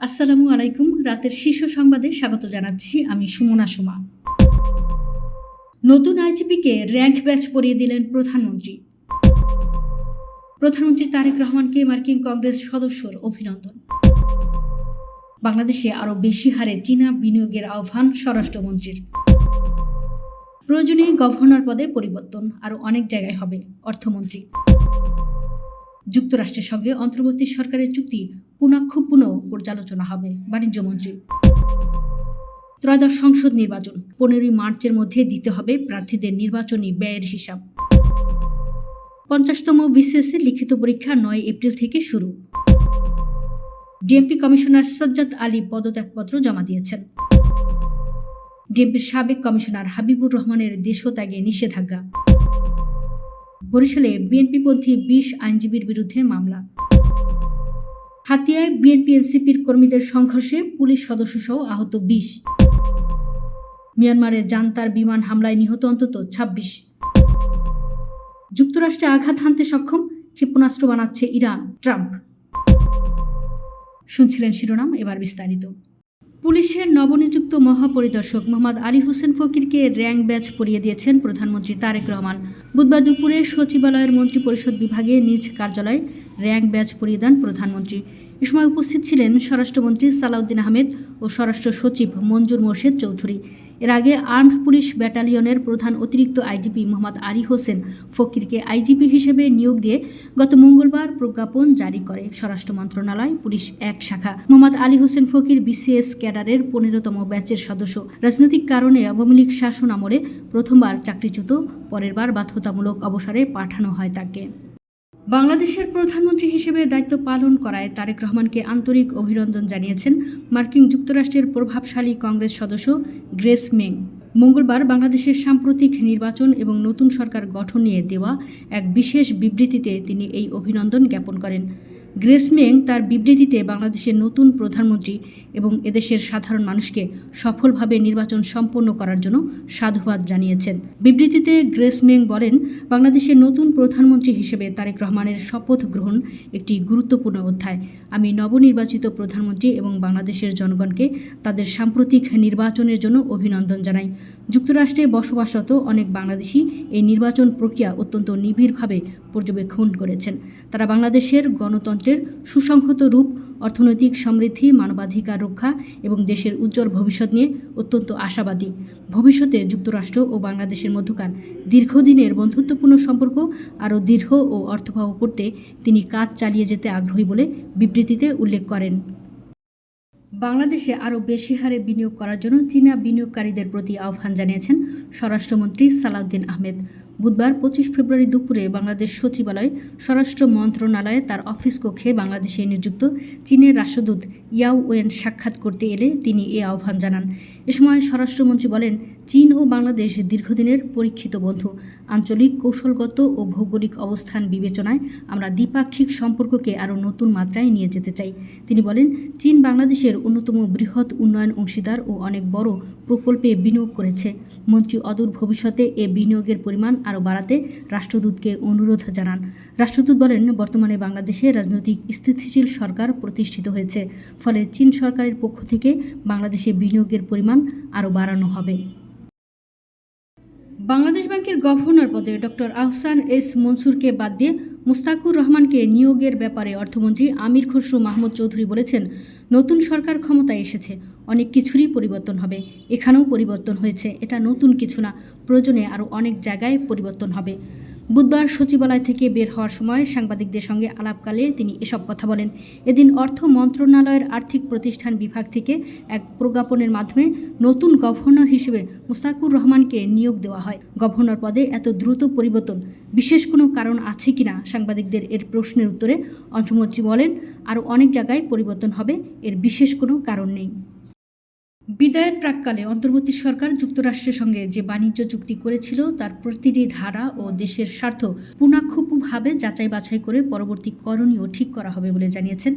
আসসালামু আলাইকুম। রাতের শীর্ষ সংবাদে স্বাগত জানাচ্ছি আমি সুমনা সুমা। নতুন আইজিপিকে র্যাঙ্ক ব্যাচ পরিয়ে দিলেন প্রধানমন্ত্রী। প্রধানমন্ত্রী তারেক রহমানকে মার্কিন কংগ্রেস সদস্যর অভিনন্দন। বাংলাদেশে আরও বেশি হারে চীনা বিনিয়োগের আহ্বান স্বরাষ্ট্রমন্ত্রীর। প্রয়োজনে গভর্নর পদে পরিবর্তন, আরও অনেক জায়গায় হবে অর্থমন্ত্রী। যুক্তরাষ্ট্রের সঙ্গে অন্তর্বর্তী সরকারের চুক্তি পুনঃ পর্যালোচনা হবে বাণিজ্যমন্ত্রী। ত্রয়োদশ সংসদ নির্বাচন 15 মার্চের মধ্যে দিতে হবে প্রার্থীদের নির্বাচনী ব্যয়ের হিসাব। 50তম বিসিএসের লিখিত পরীক্ষা 9 এপ্রিল থেকে শুরু। ডিএমপি কমিশনার সাজ্জাদ আলী পদত্যাগপত্র জমা দিয়েছেন। ডিএমপির সাবেক কমিশনার হাবিবুর রহমানের দেশত্যাগে নিষেধাজ্ঞা। বরিশালে বিএনপিপন্থী 20 আইনজীবীর বিরুদ্ধে মামলা। হাতিয়ায় বিএনপি এনসিপির কর্মীদের সংঘর্ষে পুলিশ সদস্যসহ আহত 20। মিয়ানমারে জান্তার বিমান হামলায় নিহত অন্তত 26। যুক্তরাষ্ট্রে আঘাত হানতে সক্ষম, ক্ষেপণাস্ত্র বানাচ্ছে ইরান, ট্রাম্প। শুনছিলেন শিরোনাম, এবার বিস্তারিত। পুলিশের নবনিযুক্ত মহাপরিদর্শক মোহাম্মদ আলী হোসেন ফকিরকে র্যাঙ্ক ব্যাচ পরিয়ে দিয়েছেন প্রধানমন্ত্রী তারেক রহমান। বুধবার দুপুরে সচিবালয়ের মন্ত্রিপরিষদ বিভাগে নিজ কার্যালয়ে র্যাঙ্ক ব্যাচ পরিয়ে দেন প্রধানমন্ত্রী। এ সময় উপস্থিত ছিলেন স্বরাষ্ট্রমন্ত্রী সালাউদ্দিন আহমেদ ও স্বরাষ্ট্র সচিব মঞ্জুর মোর্শেদ চৌধুরী। এর আগে আর্মড পুলিশ ব্যাটালিয়নের প্রধান অতিরিক্ত আইজিপি মোহাম্মদ আলী হোসেন ফকিরকে আইজিপি হিসেবে নিয়োগ দিয়ে গত মঙ্গলবার প্রজ্ঞাপন জারি করে স্বরাষ্ট্র মন্ত্রণালয় পুলিশ এক শাখা। মোহাম্মদ আলী হোসেন ফকির বিসিএস ক্যাডারের 15তম ব্যাচের সদস্য। রাজনৈতিক কারণে আওয়ামী লীগ শাসন আমলে প্রথমবার চাকরিচ্যুত, পরের বার বাধ্যতামূলক অবসরে পাঠানো হয় তাকে। বাংলাদেশের প্রধানমন্ত্রী হিসেবে দায়িত্ব পালন করায় তারেক রহমানকে আন্তরিক অভিনন্দন জানিয়েছেন মার্কিন যুক্তরাষ্ট্রের প্রভাবশালী কংগ্রেস সদস্য গ্রেস মেং। মঙ্গলবার বাংলাদেশের সাম্প্রতিক নির্বাচন এবং নতুন সরকার গঠন নিয়ে দেওয়া এক বিশেষ বিবৃতিতে তিনি এই অভিনন্দন জ্ঞাপন করেন। গ্রেস মেং তার বিবৃতিতে বাংলাদেশের নতুন প্রধানমন্ত্রী এবং এদেশের সাধারণ মানুষকে সফলভাবে নির্বাচন সম্পন্ন করার জন্য সাধুবাদ জানিয়েছেন। বিবৃতিতে গ্রেস মেং বলেন, বাংলাদেশের নতুন প্রধানমন্ত্রী হিসেবে তারেক রহমানের শপথ গ্রহণ একটি গুরুত্বপূর্ণ অধ্যায়। আমি নবনির্বাচিত প্রধানমন্ত্রী এবং বাংলাদেশের জনগণকে তাদের সাম্প্রতিক নির্বাচনের জন্য অভিনন্দন জানাই। যুক্তরাষ্ট্রে বসবাসরত অনেক বাংলাদেশি এই নির্বাচন প্রক্রিয়া অত্যন্ত নিবিড়ভাবে পর্যবেক্ষণ করেছেন। তারা বাংলাদেশের গণতন্ত্রের সুসংহত রূপ, অর্থনৈতিক সমৃদ্ধি, মানবাধিকার রক্ষা এবং দেশের উজ্জ্বল ভবিষ্যৎ নিয়ে অত্যন্ত আশাবাদী। ভবিষ্যতে যুক্তরাষ্ট্র ও বাংলাদেশের মধ্যকার দীর্ঘদিনের বন্ধুত্বপূর্ণ সম্পর্ক আরও দৃঢ় ও অর্থবহ করতে তিনি কাজ চালিয়ে যেতে আগ্রহী বলে বিবৃতিতে উল্লেখ করেন। বাংলাদেশে আরও বেশি হারে বিনিয়োগ করার জন্য চীনা বিনিয়োগকারীদের প্রতি আহ্বান জানিয়েছেন স্বরাষ্ট্রমন্ত্রী সালাউদ্দিন আহমেদ। বুধবার 25 ফেব্রুয়ারি দুপুরে বাংলাদেশ সচিবালয় স্বরাষ্ট্র মন্ত্রণালয়ে তার অফিস কক্ষে বাংলাদেশে নিযুক্ত চীনের রাষ্ট্রদূত ইয়াও ওয়েন সাক্ষাৎ করতে এলে তিনি এ আহ্বান জানান। এ সময় স্বরাষ্ট্রমন্ত্রী বলেন, চীন ও বাংলাদেশ দীর্ঘদিনের পরীক্ষিত বন্ধু। আঞ্চলিক, কৌশলগত ও ভৌগোলিক অবস্থান বিবেচনায় আমরা দ্বিপাক্ষিক সম্পর্ককে আরও নতুন মাত্রায় নিয়ে যেতে চাই। তিনি বলেন, চীন বাংলাদেশের অন্যতম বৃহৎ উন্নয়ন অংশীদার ও অনেক বড় প্রকল্পে বিনিয়োগ করেছে। মন্ত্রী অদূর ভবিষ্যতে এ বিনিয়োগের পরিমাণ আরও বাড়াতে রাষ্ট্রদূতকে অনুরোধ জানান। রাষ্ট্রদূত বলেন, বর্তমানে বাংলাদেশে রাজনৈতিক স্থিতিশীল সরকার প্রতিষ্ঠিত হয়েছে, ফলে চীন সরকারের পক্ষ থেকে বাংলাদেশে বিনিয়োগের পরিমাণ আরও বাড়ানো হবে। বাংলাদেশ ব্যাংকের গভর্নর পদে ডক্টর আহসান এস মনসুরকে বাদ দিয়ে মুস্তাকুর রহমানকে নিয়োগের ব্যাপারে অর্থমন্ত্রী আমির খসরু মাহমুদ চৌধুরী বলেছেন, নতুন সরকার ক্ষমতায় এসেছে, অনেক কিছুরই পরিবর্তন হবে। এখানেও পরিবর্তন হয়েছে, এটা নতুন কিছু না, প্রয়োজনে আরও অনেক জায়গায় পরিবর্তন হবে। বুধবার সচিবালয় থেকে বের হওয়ার সময় সাংবাদিকদের সঙ্গে আলাপকালে তিনি এসব কথা বলেন। এদিন অর্থ মন্ত্রণালয়ের আর্থিক প্রতিষ্ঠান বিভাগ থেকে এক প্রজ্ঞাপনের মাধ্যমে নতুন গভর্নর হিসেবে মুস্তাকুর রহমানকে নিয়োগ দেওয়া হয়। গভর্নর পদে এত দ্রুত পরিবর্তন, বিশেষ কোনো কারণ আছে কিনা সাংবাদিকদের এর প্রশ্নের উত্তরে অর্থমন্ত্রী বলেন, আরও অনেক জায়গায় পরিবর্তন হবে, এর বিশেষ কোনো কারণ নেই। বিদায়ের প্রাক্কালে অন্তর্বর্তী সরকার যুক্তরাষ্ট্রের সঙ্গে যে বাণিজ্য চুক্তি করেছিল তার প্রতিটি ধারা ও দেশের স্বার্থ পুঙ্খানুপুঙ্খভাবে যাচাই বাছাই করে পরবর্তী করণীয় ঠিক করা হবে বলে জানিয়েছেন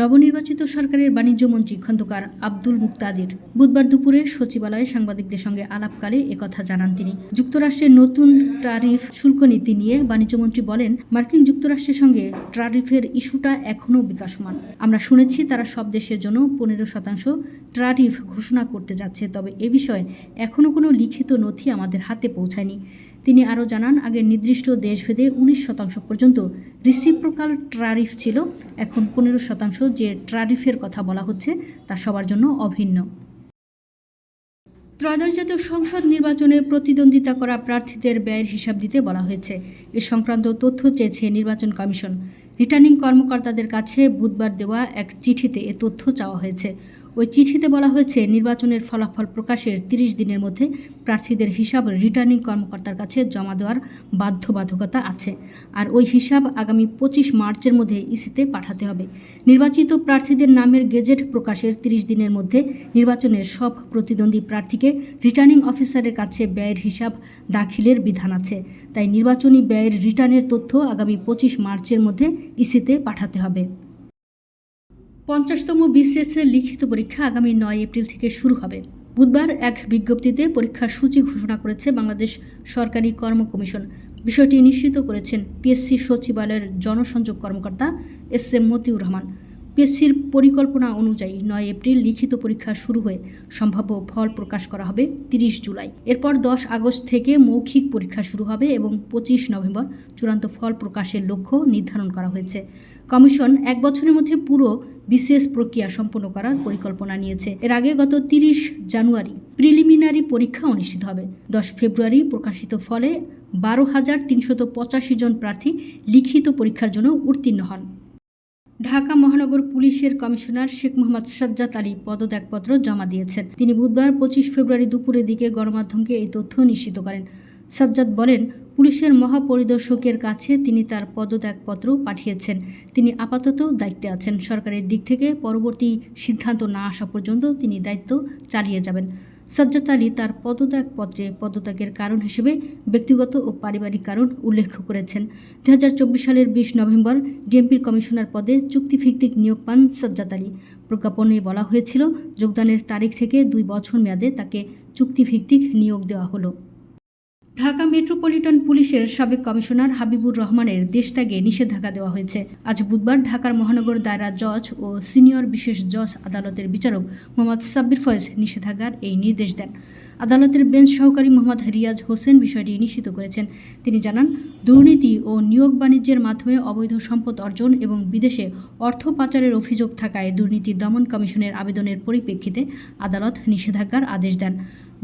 নবনির্বাচিত সরকারের বাণিজ্যমন্ত্রী খন্দকার আব্দুল মুক্তাদির বুধবার দুপুরে সচিবালয়ে সাংবাদিকদের সঙ্গে আলাপকালে একথা জানান তিনি। যুক্তরাষ্ট্রের নতুন ট্যারিফ শুল্ক নীতি নিয়ে বাণিজ্যমন্ত্রী বলেন, মার্কিন যুক্তরাষ্ট্রের সঙ্গে ট্যারিফের ইস্যুটা এখনও বিকাশমান। আমরা শুনেছি তারা সব দেশের জন্য 15% ট্যারিফ ঘোষণা করতে যাচ্ছে, তবে এ বিষয়ে এখনও কোনো লিখিত নথি আমাদের হাতে পৌঁছায়নি। তিনি আরও জানান, আগে নির্দিষ্ট দেশভেদে 19% পর্যন্ত রিসিপ্রোকাল ট্যারিফ ছিল, এখন 15% যে ট্যারিফের কথা বলা হচ্ছে তা সবার জন্য অভিন্ন। ত্রয়োদশ জাতীয় সংসদ নির্বাচনে প্রতিদ্বন্দ্বিতা করা প্রার্থীদের ব্যয়ের হিসাব দিতে বলা হয়েছে। এ সংক্রান্ত তথ্য চেয়েছে নির্বাচন কমিশন। রিটার্নিং কর্মকর্তাদের কাছে বুধবার দেওয়া এক চিঠিতে এ তথ্য চাওয়া হয়েছে। ওই চিঠিতে বলা হয়েছে, নির্বাচনের ফলাফল প্রকাশের 30 দিনের মধ্যে প্রার্থীদের হিসাব রিটার্নিং কর্মকর্তার কাছে জমা দেওয়ার বাধ্যবাধকতা আছে। আর ওই হিসাব আগামী 25 মার্চের মধ্যে ইসিতে পাঠাতে হবে। নির্বাচিত প্রার্থীদের নামের গেজেট প্রকাশের 30 দিনের মধ্যে নির্বাচনের সব প্রতিদ্বন্দ্বী প্রার্থীকে রিটার্নিং অফিসারের কাছে ব্যয়ের হিসাব দাখিলের বিধান আছে। তাই নির্বাচনী ব্যয়ের রিটার্নের তথ্য আগামী 25 মার্চের মধ্যে ইসিতে পাঠাতে হবে। 50তম BCS লিখিত পরীক্ষা আগামী 9 এপ্রিল থেকে শুরু হবে। বুধবার এক বিজ্ঞপ্তিতে পরীক্ষার সূচি ঘোষণা করেছে বাংলাদেশ সরকারি কর্ম কমিশন। বিষয়টি নিশ্চিত করেছেন পিএসসি সচিবালয়ের জনসংযোগ কর্মকর্তা SM মতিউর রহমান। পিএসসির পরিকল্পনা অনুযায়ী 9 এপ্রিল লিখিত পরীক্ষা শুরু হয়ে সম্ভাব্য ফল প্রকাশ করা হবে 30 জুলাই। এরপর 10 আগস্ট থেকে মৌখিক পরীক্ষা শুরু হবে এবং 25 নভেম্বর চূড়ান্ত ফল প্রকাশের লক্ষ্য নির্ধারণ করা হয়েছে। কমিশন 1 বছরের মধ্যে পুরো BCS প্রক্রিয়া সম্পন্ন করার পরিকল্পনা নিয়েছে। এর আগে গত 30 জানুয়ারি প্রিলিমিনারি পরীক্ষা অনুষ্ঠিত হবে। 10 ফেব্রুয়ারি প্রকাশিত ফলে 12,385 জন প্রার্থী লিখিত পরীক্ষার জন্য উত্তীর্ণ হন। ঢাকা মহানগর পুলিশের কমিশনার শেখ মোহাম্মদ সাজ্জাদ আলী পদত্যাগপত্র জমা দিয়েছেন। তিনি বুধবার 25 ফেব্রুয়ারি দুপুরের দিকে গণমাধ্যমকে এই তথ্য নিশ্চিত করেন। সাজ্জাদ বলেন, পুলিশের মহাপরিদর্শকের কাছে তিনি তার পদত্যাগপত্র পাঠিয়েছেন। তিনি আপাতত দায়িত্বে আছেন। সরকারের দিক থেকে পরবর্তী সিদ্ধান্ত না আসা পর্যন্ত তিনি দায়িত্ব চালিয়ে যাবেন। সাজ্জাদ আলী তার পদত্যাগপত্রে পদত্যাগের কারণ হিসেবে ব্যক্তিগত ও পারিবারিক কারণ উল্লেখ করেছেন। 2024 সালের 20 নভেম্বর ডিএমপির কমিশনার পদে চুক্তিভিত্তিক নিয়োগ পান সাজ্জাদ আলী। প্রজ্ঞাপনে বলা হয়েছিল, যোগদানের তারিখ থেকে 2 বছর মেয়াদে তাকে চুক্তিভিত্তিক নিয়োগ দেওয়া হলো। ঢাকা মেট্রোপলিটন পুলিশের সাবেক কমিশনার হাবিবুর রহমানের দেশত্যাগে নিষেধাজ্ঞা দেওয়া হয়েছে। আজ বুধবার ঢাকার মহানগর দায়রা জজ ও সিনিয়র বিশেষ জজ আদালতের বিচারক মোহাম্মদ সাব্বির ফয়েজ নিষেধাজ্ঞার এই নির্দেশ দেন। আদালতের বেঞ্চ সহকারী মোহাম্মদ রিয়াজ হোসেন বিষয়টি নিশ্চিত করেছেন। তিনি জানান, দুর্নীতি ও নিয়োগ বাণিজ্যের মাধ্যমে অবৈধ সম্পদ অর্জন এবং বিদেশে অর্থ পাচারের অভিযোগ থাকায় দুর্নীতি দমন কমিশনের আবেদনের পরিপ্রেক্ষিতে আদালত নিষেধাজ্ঞার আদেশ দেন।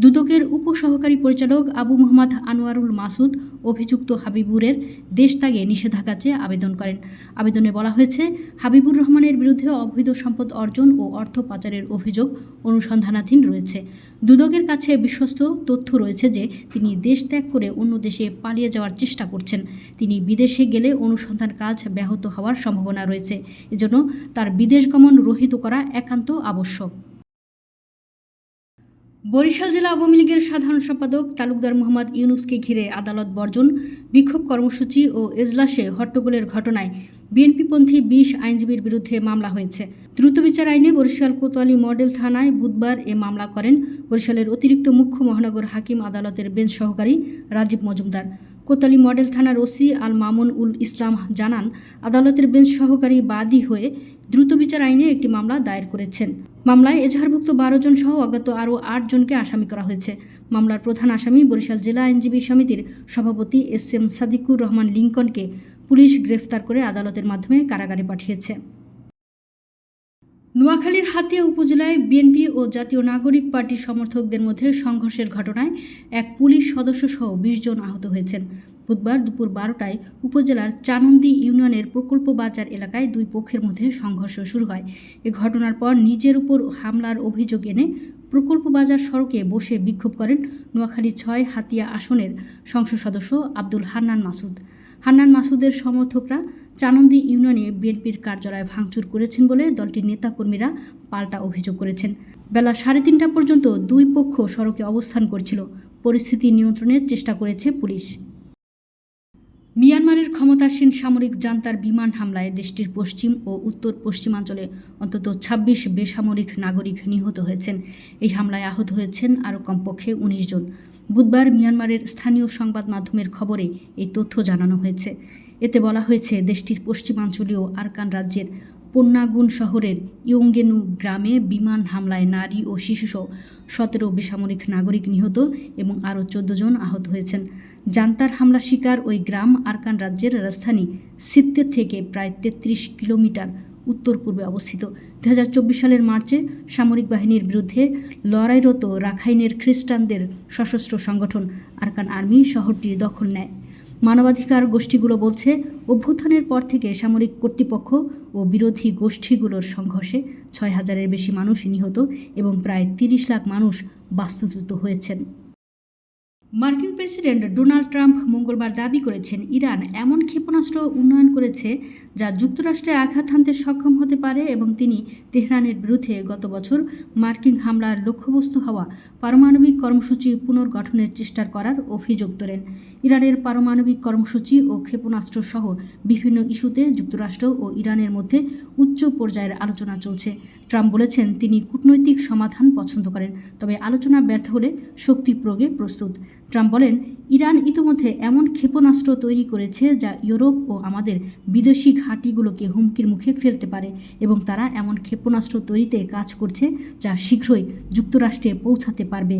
দুদকের উপসহকারী পরিচালক আবু মোহাম্মদ আনোয়ারুল মাসুদ অভিযুক্ত হাবিবুরের দেশত্যাগে নিষেধাজ্ঞা চেয়ে আবেদন করেন। আবেদনে বলা হয়েছে, হাবিবুর রহমানের বিরুদ্ধে অবৈধ সম্পদ অর্জন ও অর্থ পাচারের অভিযোগ অনুসন্ধানাধীন রয়েছে। দুদকের কাছে বিশ্বস্ত তথ্য রয়েছে যে তিনি দেশ ত্যাগ করে অন্য দেশে পালিয়ে যাওয়ার চেষ্টা করছেন। তিনি বিদেশে গেলে অনুসন্ধান কাজ ব্যাহত হওয়ার সম্ভাবনা রয়েছে। এজন্য তার বিদেশ গমন রহিত করা একান্ত আবশ্যক। বরিশাল জেলা আওয়ামী লীগের সাধারণ সম্পাদক তালুকদার মোহাম্মদ ইউনুসকে ঘিরে আদালত বর্জন, বিক্ষোভ কর্মসূচি ও এজলাসে হট্টগোলের ঘটনায় বিএনপিপন্থী 20 আইনজীবীর বিরুদ্ধে মামলা হয়েছে। দ্রুত বিচার আইনে বরিশাল কোতোয়ালি মডেল থানায় বুধবার এ মামলা করেন বরিশালের অতিরিক্ত মুখ্য মহানগর হাকিম আদালতের বেঞ্চ সহকারী রাজীব মজুমদার। কোতোয়ালি মডেল থানার ওসি আল মামুন উল ইসলাম জানান, আদালতের বেঞ্চ সহকারী বাদী হয়ে দ্রুত বিচার আইনে একটি মামলা দায়ের করেছেন। মামলায় এজাহারভুক্ত 12 জন সহ অজ্ঞাত আরও 8 জনকে আসামি করা হয়েছে। মামলার প্রধান আসামি বরিশাল জেলা আইনজীবী সমিতির সভাপতি SM সাদিকুর রহমান লিংকনকে পুলিশ গ্রেফতার করে আদালতের মাধ্যমে কারাগারে পাঠিয়েছে। নোয়াখালীর হাতিয়া উপজেলায় বিএনপি ও জাতীয় নাগরিক পার্টির সমর্থকদের মধ্যে সংঘর্ষের ঘটনায় এক পুলিশ সদস্য সহ 20 জন আহত হয়েছেন। বুধবার দুপুর 12টায় উপজেলার চানন্দি ইউনিয়নের প্রকল্প বাজার এলাকায় দুই পক্ষের মধ্যে সংঘর্ষ শুরু হয়। এ ঘটনার পর নিজের উপর হামলার অভিযোগ এনে প্রকল্প বাজার সড়কে বসে বিক্ষোভ করেন নোয়াখালী 6 হাতিয়া আসনের সংসদ সদস্য আব্দুল হান্নান মাসুদ। হান্নান মাসুদের সমর্থকরা চানন্দি ইউনিয়নে বিএনপির কার্যালয় ভাঙচুর করেছেন বলে দলটির নেতাকর্মীরা পাল্টা অভিযোগ করেছেন। বেলা 3:30টা পর্যন্ত দুই পক্ষ সড়কে অবস্থান করছিল। পরিস্থিতি নিয়ন্ত্রণের চেষ্টা করেছে পুলিশ। মিয়ানমারের ক্ষমতাসীন সামরিক জান্তার বিমান হামলায় দেশটির পশ্চিম ও উত্তর পশ্চিমাঞ্চলে অন্তত ২৬ বেসামরিক নাগরিক নিহত হয়েছেন। এই হামলায় আহত হয়েছেন আরও কমপক্ষে ১৯ জন। বুধবার মিয়ানমারের স্থানীয় সংবাদ মাধ্যমের খবরে এই তথ্য জানানো হয়েছে। এতে বলা হয়েছে, দেশটির পশ্চিমাঞ্চলীয় আরকান রাজ্যের পন্নাগুন শহরের ইয়ঙ্গেনু গ্রামে বিমান হামলায় নারী ও শিশুসহ ১৭ বেসামরিক নাগরিক নিহত এবং আরও ১৪ জন আহত হয়েছেন। জান্তার হামলা শিকার ওই গ্রাম আরকান রাজ্যের রাজধানী সিত্তে থেকে প্রায় ৩৩ কিলোমিটার উত্তর পূর্বে অবস্থিত। ২০২৪ সালের মার্চে সামরিক বাহিনীর বিরুদ্ধে লড়াইরত রাখাইনের খ্রিস্টানদের সশস্ত্র সংগঠন আরকান আর্মি শহরটি দখল নেয়। মানবাধিকার গোষ্ঠীগুলো বলছে, অভ্যুত্থানের পর থেকে সামরিক কর্তৃপক্ষ ও বিরোধী গোষ্ঠীগুলোর সংঘর্ষে ৬,০০০-এর বেশি মানুষ নিহত এবং প্রায় ৩০ লাখ মানুষ বাস্তুচ্যুত হয়েছেন। মার্কিন প্রেসিডেন্ট ডোনাল্ড ট্রাম্প মঙ্গলবার দাবি করেছেন, ইরান এমন ক্ষেপণাস্ত্র উন্নয়ন করেছে যা যুক্তরাষ্ট্রে আঘাত হানতে সক্ষম হতে পারে এবং তিনি তেহরানের বিরুদ্ধে গত বছর মার্কিন হামলার লক্ষ্যবস্তু হওয়া পারমাণবিক কর্মসূচি পুনর্গঠনের চেষ্টা করার অভিযোগ তোলেন। ইরানের পারমাণবিক কর্মসূচি ও ক্ষেপণাস্ত্র সহ বিভিন্ন ইস্যুতে যুক্তরাষ্ট্র ও ইরানের মধ্যে উচ্চ পর্যায়ের আলোচনা চলছে। ট্রাম্প বলেছেন, তিনি কূটনৈতিক সমাধান পছন্দ করেন, তবে আলোচনা ব্যর্থ হলে শক্তি প্রয়োগে প্রস্তুত। ট্রাম্প বলেন, ইরান ইতিমধ্যে এমন ক্ষেপণাস্ত্র তৈরি করেছে যা ইউরোপ ও আমাদের বিদেশি ঘাঁটিগুলোকে হুমকির মুখে ফেলতে পারে এবং তারা এমন ক্ষেপণাস্ত্র তৈরিতে কাজ করছে যা শীঘ্রই যুক্তরাষ্ট্রে পৌঁছাতে পারবে।